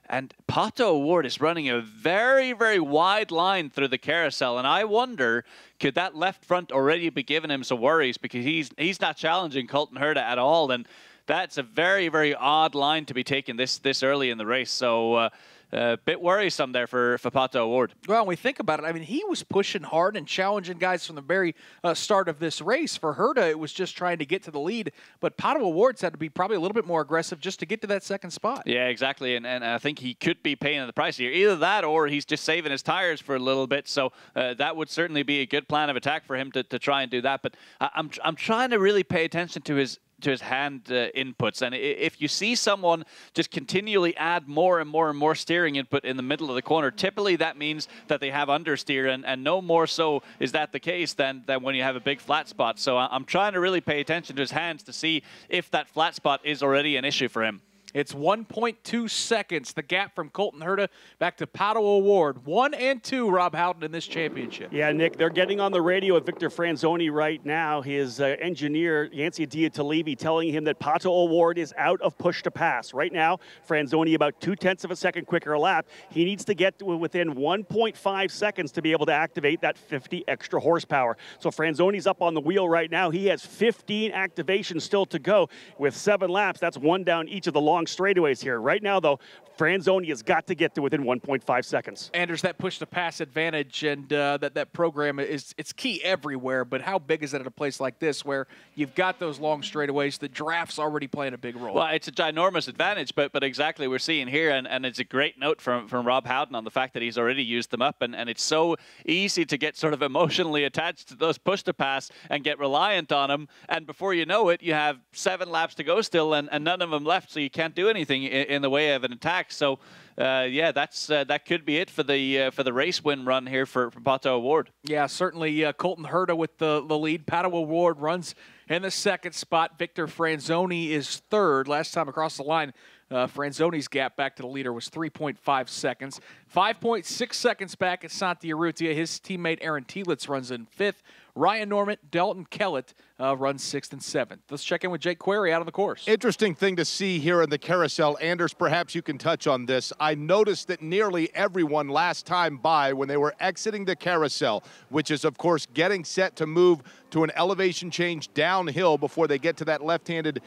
and Pato O'Ward is running a very, very wide line through the carousel, and I wonder, could that left front already be giving him some worries, because he's not challenging Colton Herta at all, and that's a very, very odd line to be taken this early in the race. So a bit worrisome there for Pato O'Ward. Well, when we think about it, I mean, he was pushing hard and challenging guys from the very start of this race. For Herta, it was just trying to get to the lead, but Pato O'Ward's had to be probably a little bit more aggressive just to get to that 2nd spot. Yeah, exactly, and I think he could be paying the price here. Either that or he's just saving his tires for a little bit, so that would certainly be a good plan of attack for him to try and do that. But I'm trying to really pay attention to his hand inputs, and if you see someone just continually add more and more steering input in the middle of the corner, typically that means that they have understeer, and no more so is that the case than when you have a big flat spot. So I'm trying to really pay attention to his hands to see if that flat spot is already an issue for him. It's 1.2 seconds, the gap from Colton Herta back to Pato O'Ward. 1 and 2, Rob Howden, in this championship. Yeah, Nick, they're getting on the radio with Victor Franzoni right now. His engineer, Yancey Diatalevi, telling him that Pato O'Ward is out of push to pass. Right now, Franzoni about 0.2 of a second quicker a lap. He needs to get to within 1.5 seconds to be able to activate that 50 extra horsepower. So Franzoni's up on the wheel right now. He has 15 activations still to go. With 7 laps, that's 1 down each of the long straightaways here. Right now, though, Franzoni has got to get to within 1.5 seconds. Anders, that push-to-pass advantage and that program it's key everywhere, but how big is it at a place like this where you've got those long straightaways, the draft's already playing a big role? Well, it's a ginormous advantage, but exactly we're seeing here, and it's a great note from Rob Howden on the fact that he's already used them up, and it's so easy to get sort of emotionally attached to those push-to-pass and get reliant on them, and before you know it, you have 7 laps to go still, and none of them left, so you can't do anything in the way of an attack. So yeah, that could be it for the race win run here for Pato O'Ward. Yeah, certainly Colton Herta with the lead. Pato O'Ward runs in the 2nd spot. Victor Franzoni is 3rd. Last time across the line, Franzoni's gap back to the leader was 3.5 seconds. 5.6 seconds back at Santi Urrutia. His teammate Aaron Telitz runs in 5th. Ryan Norman, Dalton Kellett runs 6th and 7th. Let's check in with Jake Query out on the course. Interesting thing to see here in the carousel. Anders, perhaps you can touch on this. I noticed that nearly everyone last time by, when they were exiting the carousel, which is, of course, getting set to move to an elevation change downhill before they get to that left-handed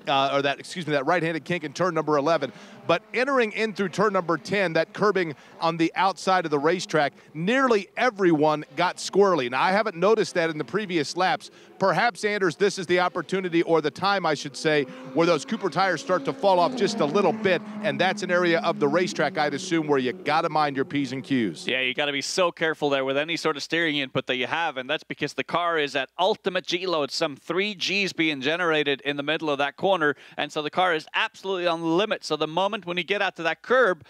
that right-handed kink in turn number 11. But entering in through turn number 10, that curbing on the outside of the racetrack, nearly everyone got squirrely. Now, I haven't noticed that in the previous laps. Perhaps, Anders, this is the opportunity, or the time, I should say, where those Cooper tires start to fall off just a little bit, and that's an area of the racetrack, I'd assume, where you got to mind your P's and Q's. Yeah, you got to be so careful there with any sort of steering input that you have, and that's because the car is at ultimate G-load, some 3 Gs being generated in the middle of that corner, and so the car is absolutely on the limit. So the moment when you get out to that curb,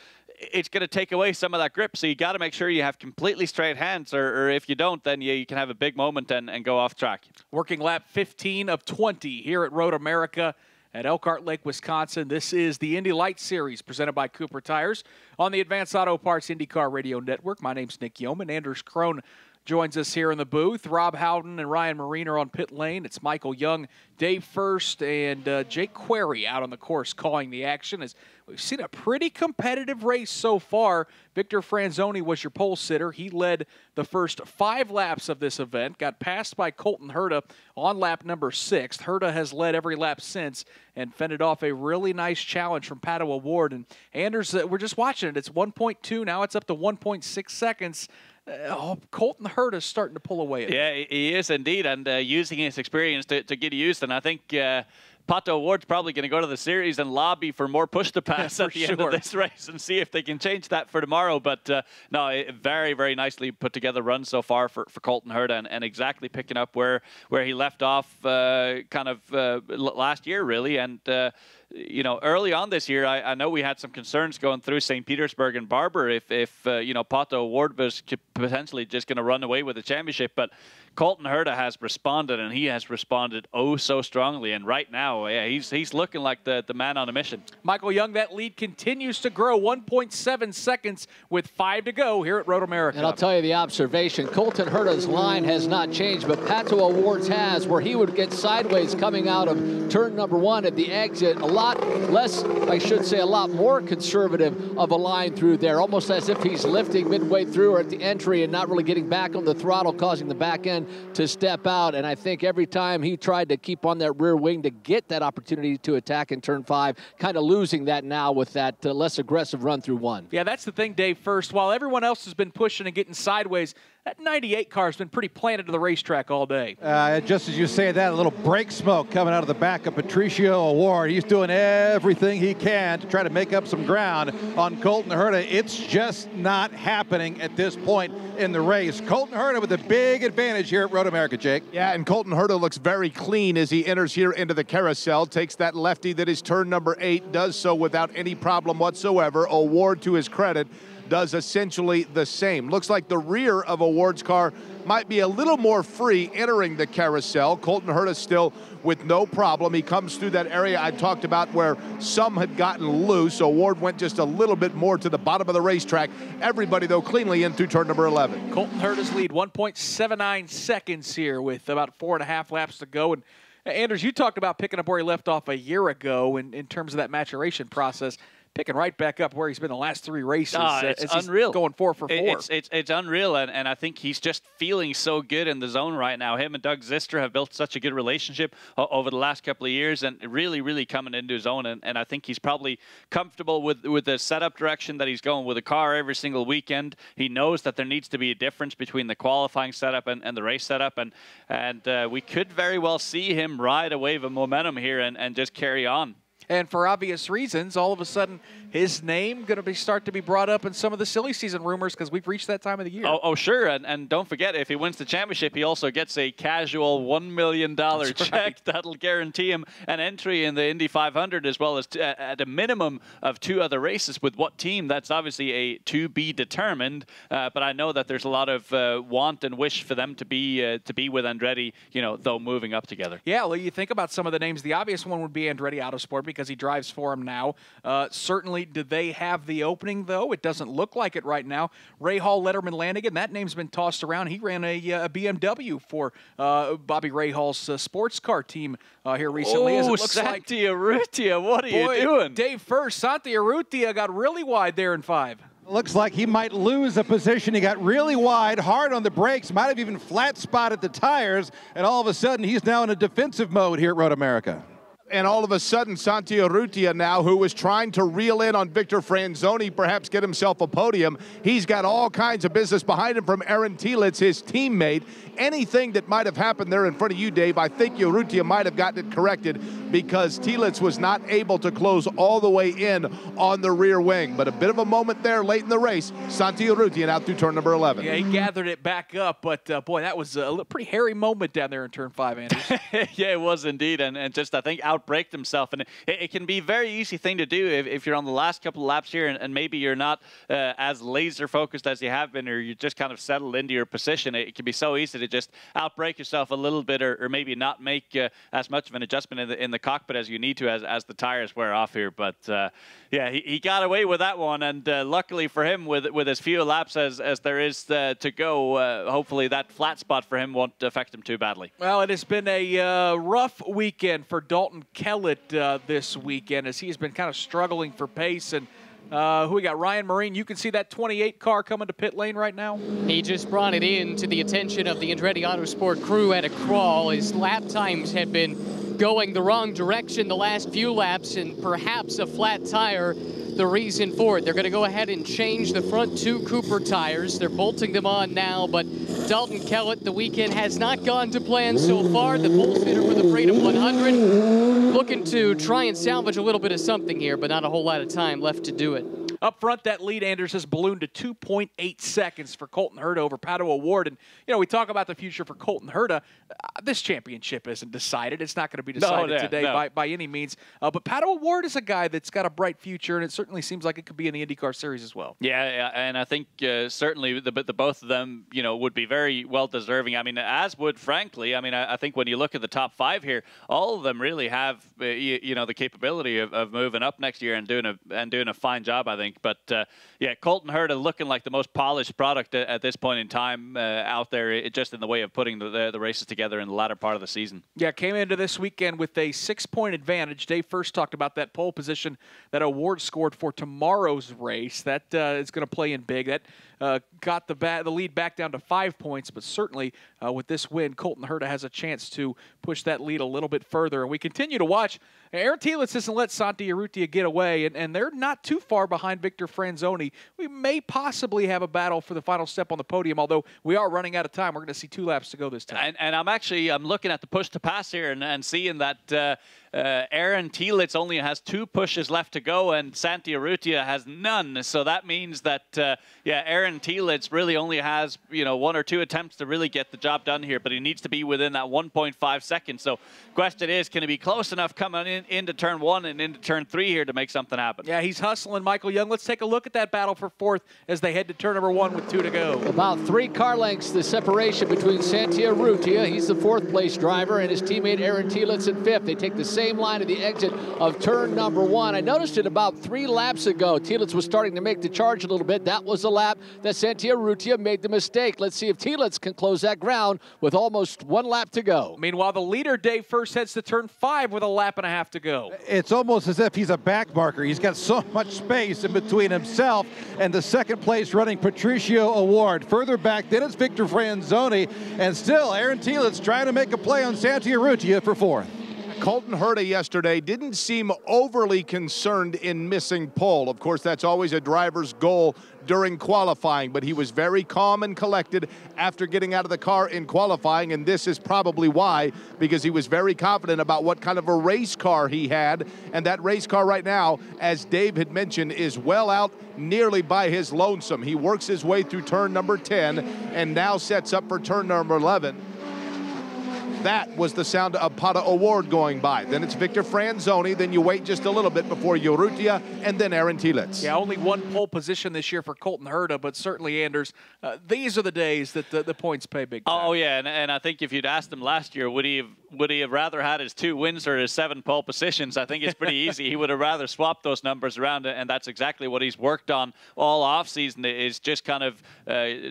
it's going to take away some of that grip, so you got to make sure you have completely straight hands, or if you don't, then you can have a big moment and go off track. Working lap 15 of 20 here at Road America at Elkhart Lake, Wisconsin. This is the Indy Light Series presented by Cooper Tires on the Advanced Auto Parts IndyCar Radio Network. My name's Nick Yeoman. Anders Krohn joins us here in the booth. Rob Howden and Ryan Marine are on pit lane. It's Michael Young, Dave First, and Jake Query out on the course calling the action. As we've seen a pretty competitive race so far. Victor Franzoni was your pole sitter. He led the first 5 laps of this event, got passed by Colton Herta on lap number 6. Herta has led every lap since and fended off a really nice challenge from Pato O'Ward. And Anders, we're just watching it. It's 1.2. Now it's up to 1.6 seconds. Colton Herta's starting to pull away. Yeah, he is indeed, and using his experience to get used. And I think Pato O'Ward's probably going to go to the series and lobby for more push-to-pass at the end of this race and see if they can change that for tomorrow. But no, very, very nicely put together run so far for Colton Herta, and exactly picking up where he left off last year, really. And you know, early on this year, I know we had some concerns going through St. Petersburg and Barber if you know, Pato O'Ward was potentially just going to run away with the championship. But Colton Herta has responded, and he has responded oh so strongly. And right now, yeah, he's looking like the man on a mission. Michael Young, that lead continues to grow, 1.7 seconds with 5 to go here at Road America. And I'll tell you the observation, Colton Herta's line has not changed, but Pato O'Ward's has, where he would get sideways coming out of turn number 1 at the exit. A lot less, I should say, a lot more conservative of a line through there, almost as if he's lifting midway through or at the entry and not really getting back on the throttle, causing the back end to step out. And I think every time he tried to keep on that rear wing to get that opportunity to attack in turn 5, kind of losing that now with that less aggressive run through 1. Yeah, that's the thing, Dave First. While everyone else has been pushing and getting sideways, that 98 car has been pretty planted to the racetrack all day. Just as you say that, a little brake smoke coming out of the back of Patricio O'Ward. He's doing everything he can to try to make up some ground on Colton Herta. It's just not happening at this point in the race. Colton Herta with a big advantage here at Road America, Jake. Yeah, and Colton Herta looks very clean as he enters here into the carousel, takes that lefty that is turn number 8, does so without any problem whatsoever. O'Ward, to his credit, does essentially the same. Looks like the rear of O'Ward's car might be a little more free entering the carousel. Colton Herta still with no problem. He comes through that area I talked about where some had gotten loose. O'Ward went just a little bit more to the bottom of the racetrack. Everybody, though, cleanly in through turn number 11. Colton Herta's lead, 1.79 seconds here with about 4.5 laps to go. And Anders, you talked about picking up where he left off a year ago in terms of that maturation process. Picking right back up where he's been the last 3 races. It's unreal. Going 4 for 4. It's unreal, and I think he's just feeling so good in the zone right now. Him and Doug Zister have built such a good relationship over the last couple of years, and really, really coming into his own. And I think he's probably comfortable with the setup direction that he's going with the car every single weekend. He knows that there needs to be a difference between the qualifying setup and the race setup, and we could very well see him ride a wave of momentum here and just carry on. And for obvious reasons, all of a sudden, his name going to start to be brought up in some of the silly season rumors because we've reached that time of the year. Oh, sure. And don't forget, if he wins the championship, he also gets a casual $1 million check. Right. That'll guarantee him an entry in the Indy 500, as well as at a minimum of 2 other races. With what team? That's obviously a to be determined. But I know that there's a lot of want and wish for them to be with Andretti, you know, though moving up together. Yeah, well, you think about some of the names. The obvious one would be Andretti Autosport because he drives for him now. Certainly, do they have the opening, though? It doesn't look like it right now. Ray Hall, Letterman Lanigan, that name's been tossed around. He ran a BMW for Bobby Rahall's sports car team here recently. Oh, Santi Urrutia, what are you doing? Dave First, Santi Urrutia got really wide there in 5. Looks like he might lose a position. He got really wide, hard on the brakes, might have even flat spotted the tires, and all of a sudden he's now in a defensive mode here at Road America. And all of a sudden, Santi Urrutia now, who was trying to reel in on Victor Franzoni, perhaps get himself a podium, he's got all kinds of business behind him from Aaron Telitz, his teammate. Anything that might have happened there in front of you, Dave, I think Urrutia might have gotten it corrected because Telitz was not able to close all the way in on the rear wing. But a bit of a moment there late in the race. Santi Urrutia out through turn number 11. Yeah, he gathered it back up, but boy, that was a pretty hairy moment down there in turn 5, Anders. Yeah, it was indeed, and just I think outbraked himself. And it can be a very easy thing to do if you're on the last couple of laps here and maybe you're not as laser focused as you have been, or you just kind of settled into your position. It can be so easy to just outbrake yourself a little bit, or maybe not make as much of an adjustment in the cockpit as you need to as the tires wear off here. But yeah, he got away with that one, and luckily for him, with as few laps as there is to go, hopefully that flat spot for him won't affect him too badly. Well, it has been a rough weekend for Dalton Kellett this weekend, as he's been kind of struggling for pace. And who we got? Ryan Marine. You can see that 28 car coming to pit lane right now. He just brought it in to the attention of the Andretti Autosport crew at a crawl. His lap times had been going the wrong direction the last few laps, and perhaps a flat tire the reason for it. They're going to go ahead and change the front 2 Cooper tires. They're bolting them on now, but Dalton Kellett, the weekend has not gone to plan so far. The pole sitter for the Freedom 100, looking to try and salvage a little bit of something here, but not a whole lot of time left to do it. Up front, that lead, Anders, has ballooned to 2.8 seconds for Colton Herta over Pato O'Ward. And, you know, we talk about the future for Colton Herta. This championship isn't decided. It's not going to be decided today by any means. But Pato O'Ward is a guy that's got a bright future, and it certainly seems like it could be in the IndyCar Series as well. Yeah, and I think certainly the both of them, you know, would be very well deserving. I mean, as would, frankly, I mean, I think when you look at the top 5 here, all of them really have, you know, the capability of moving up next year and doing a fine job, I think. But yeah, Colton Herta looking like the most polished product at this point in time out there, just in the way of putting the races together in the latter part of the season. Yeah, came into this weekend with a 6-point advantage. Dave first talked about that pole position that O'Ward scored for tomorrow's race. That is going to play in big. That got the lead back down to 5 points, but certainly with this win, Colton Herta has a chance to push that lead a little bit further. And we continue to watch. Aaron Telitz doesn't let Santi Urrutia get away, and they're not too far behind Victor Franzoni. We may possibly have a battle for the final step on the podium, although we are running out of time. We're going to see 2 laps to go this time. And I'm looking at the push to pass here and seeing that Aaron Telitz only has 2 pushes left to go, and Santi Urrutia has none. So that means that yeah, Aaron Telitz really only has, you know, 1 or 2 attempts to really get the job done here, but he needs to be within that 1.5 seconds. So question is, can he be close enough coming into turn 1 and into turn 3 here to make something happen? Yeah, he's hustling Michael Young. Let's take a look at that battle for 4th as they head to turn number 1 with 2 to go. About 3 car lengths the separation between Santi Urrutia, he's the 4th place driver, and his teammate Aaron Telitz in 5th. They take the same line at the exit of turn number 1. I noticed it about 3 laps ago. Telitz was starting to make the charge a little bit. That was the lap that Santi Urrutia made the mistake. Let's see if Telitz can close that ground with almost 1 lap to go. Meanwhile, the leader, Dave, first heads to turn 5 with a lap and a half to go. It's almost as if he's a back marker. He's got so much space in between himself and the 2nd place running Patricio O'Ward. Further back, then it's Victor Franzoni, and still Aaron Telitz trying to make a play on Santi Urrutia for 4th. Colton Herta yesterday didn't seem overly concerned in missing pole. Of course, that's always a driver's goal during qualifying, but he was very calm and collected after getting out of the car in qualifying, and this is probably why, because he was very confident about what kind of a race car he had, and that race car right now, as Dave had mentioned, is well out nearly by his lonesome. He works his way through turn number 10 and now sets up for turn number 11. That was the sound of Pato O'Ward going by. Then it's Victor Franzoni. Then you wait just a little bit before Urrutia, and then Aaron Telitz. Yeah, only 1 pole position this year for Colton Herta, but certainly, Anders, these are the days that the points pay big time. Oh, yeah, and I think if you'd asked him last year, would he have rather had his 2 wins or his 7 pole positions? I think it's pretty easy. He would have rather swapped those numbers around, and that's exactly what he's worked on all offseason, is just kind of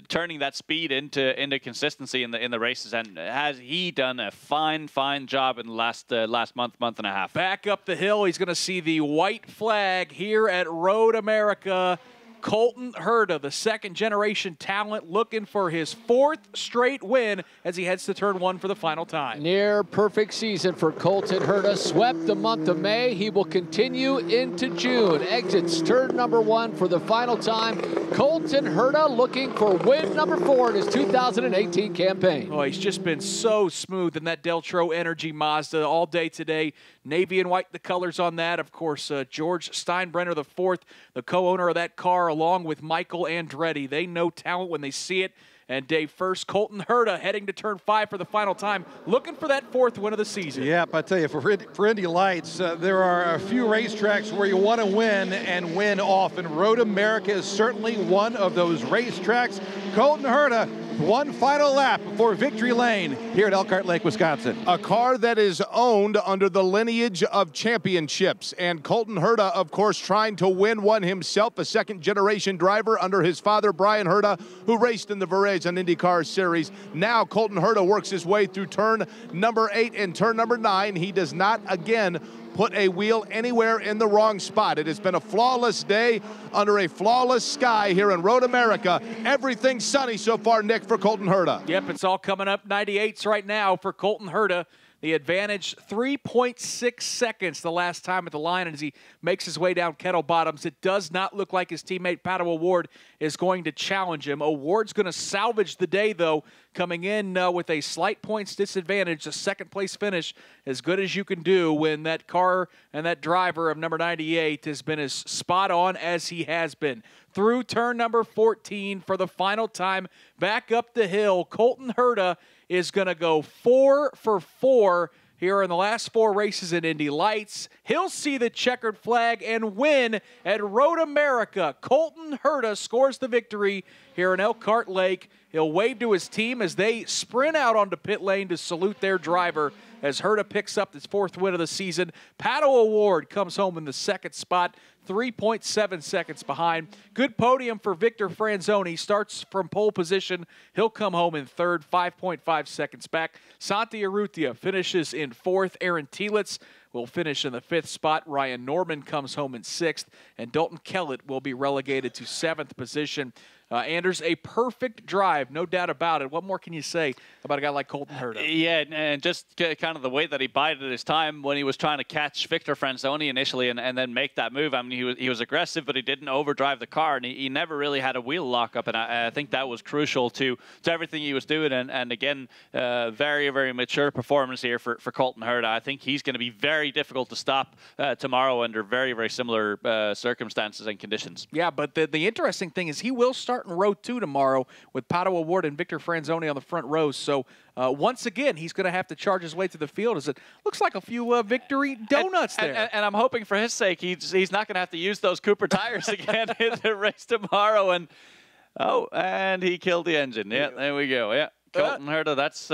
turning that speed into consistency in the races, and has he done a fine job in the last month and a half. Back up the hill, he's going to see the white flag here at Road America. Colton Herta, the second-generation talent, looking for his 4th straight win as he heads to turn 1 for the final time. Near perfect season for Colton Herta. Swept the month of May. He will continue into June. Exits turn number 1 for the final time. Colton Herta looking for win number 4 in his 2018 campaign. Oh, he's just been so smooth in that Deltro Energy Mazda all day today. Navy and white, the colors on that. Of course, George Steinbrenner IV, the co-owner of that car, along with Michael Andretti. They know talent when they see it. And day first, Colton Herta heading to turn 5 for the final time, looking for that 4th win of the season. Yep, I tell you, for Indy Lights, there are a few racetracks where you want to win and win often. Road America is certainly one of those racetracks. Colton Herta, one final lap before victory lane here at Elkhart Lake, Wisconsin. A car that is owned under the lineage of championships. And Colton Herta, of course, trying to win one himself, a second-generation driver under his father, Brian Herta, who raced in the Varese and IndyCar Series. Now Colton Herta works his way through turn number 8 and turn number 9. He does not, again, put a wheel anywhere in the wrong spot. It has been a flawless day under a flawless sky here in Road America. Everything sunny so far, Nick, for Colton Herta. Yep, it's all coming up 98s right now for Colton Herta. The advantage, 3.6 seconds the last time at the line as he makes his way down Kettle Bottoms. It does not look like his teammate Pato O'Ward is going to challenge him. O'Ward's going to salvage the day, though, coming in with a slight points disadvantage. A second-place finish, as good as you can do when that car and that driver of number 98 has been as spot on as he has been. Through turn number 14 for the final time, back up the hill, Colton Herta is going to go 4 for 4 here in the last 4 races in Indy Lights. He'll see the checkered flag and win at Road America. Colton Herta scores the victory here in Elkhart Lake. He'll wave to his team as they sprint out onto pit lane to salute their driver as Herta picks up his 4th win of the season. Pato O'Ward comes home in the 2nd spot, 3.7 seconds behind. Good podium for Victor Franzoni. Starts from pole position. He'll come home in 3rd, 5.5 seconds back. Santi Urrutia finishes in 4th. Aaron Tielitz will finish in the 5th spot. Ryan Norman comes home in 6th. And Dalton Kellett will be relegated to 7th position. Anders, a perfect drive, no doubt about it. What more can you say about a guy like Colton Herta? Yeah, and just kind of the way that he bided his time when he was trying to catch Victor Franzoni initially and then make that move. I mean, he was aggressive, but he didn't overdrive the car, and he never really had a wheel lockup, and I think that was crucial to everything he was doing. And again, very, very mature performance here for Colton Herta. I think he's going to be very difficult to stop tomorrow under very, very similar circumstances and conditions. Yeah, but the interesting thing is he will start in row 2 tomorrow with Pato O'Ward and Victor Franzoni on the front rows. So once again, he's going to have to charge his way through the field as it looks like a few victory donuts there. And I'm hoping for his sake he's not going to have to use those Cooper tires again in the race tomorrow. And he killed the engine. Yeah, there we go. Yeah, Colton Herta, that's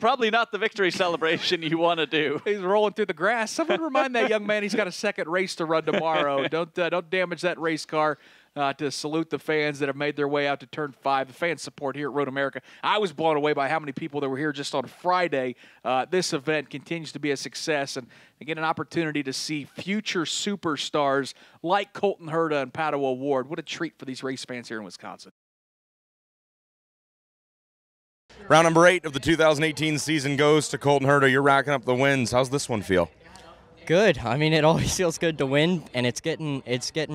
probably not the victory celebration you want to do. He's rolling through the grass. Someone remind that young man he's got a second race to run tomorrow. Don't damage that race car. To salute the fans that have made their way out to Turn 5, the fan support here at Road America. I was blown away by how many people that were here just on Friday. This event continues to be a success, and again, an opportunity to see future superstars like Colton Herta and Pato O'Ward. What a treat for these race fans here in Wisconsin. Round number 8 of the 2018 season goes to Colton Herta. You're racking up the wins. How's this one feel? Good. I mean, it always feels good to win, and it's getting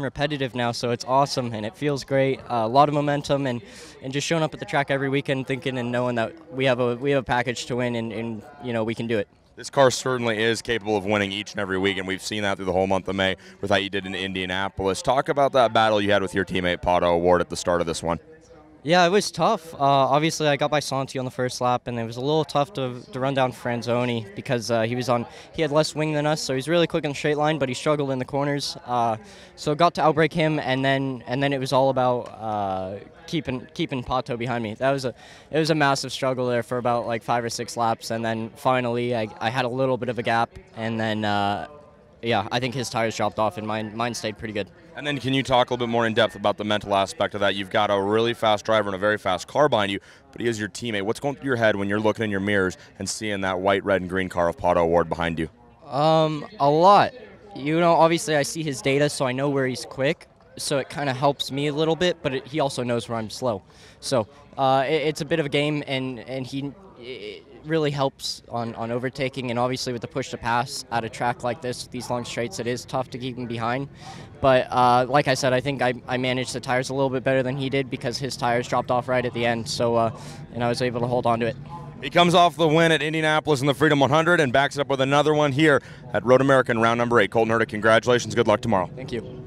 repetitive now, so it's awesome, and it feels great. A lot of momentum, and just showing up at the track every weekend, thinking and knowing that we have a package to win, and you know we can do it. This car certainly is capable of winning each and every week, and we've seen that through the whole month of May with how you did in Indianapolis. Talk about that battle you had with your teammate Pato O'Ward at the start of this one. Yeah, it was tough. Obviously, I got by Santi on the first lap, and it was a little tough to run down Franzoni because he had less wing than us, so he's really quick in the straight line, but he struggled in the corners. So got to outbrake him, and then it was all about keeping Pato behind me. It was a massive struggle there for about like 5 or 6 laps, and then finally I had a little bit of a gap, and then yeah, I think his tires dropped off, and mine stayed pretty good. And then can you talk a little bit more in depth about the mental aspect of that? You've got a really fast driver and a very fast car behind you, but he is your teammate. What's going through your head when you're looking in your mirrors and seeing that white, red, and green car of Pato O'Ward behind you? A lot. You know, obviously I see his data, so I know where he's quick. so it kind of helps me a little bit, but he also knows where I'm slow. So it's a bit of a game, and it really helps on overtaking, and obviously with the push to pass at a track like this, these long straights, it is tough to keep him behind. But like I said, I think I managed the tires a little bit better than he did because his tires dropped off right at the end, so and I was able to hold on to it. He comes off the win at Indianapolis in the Freedom 100 and backs it up with another one here at Road America in round number 8. Colton Herta, congratulations. Good luck tomorrow. Thank you.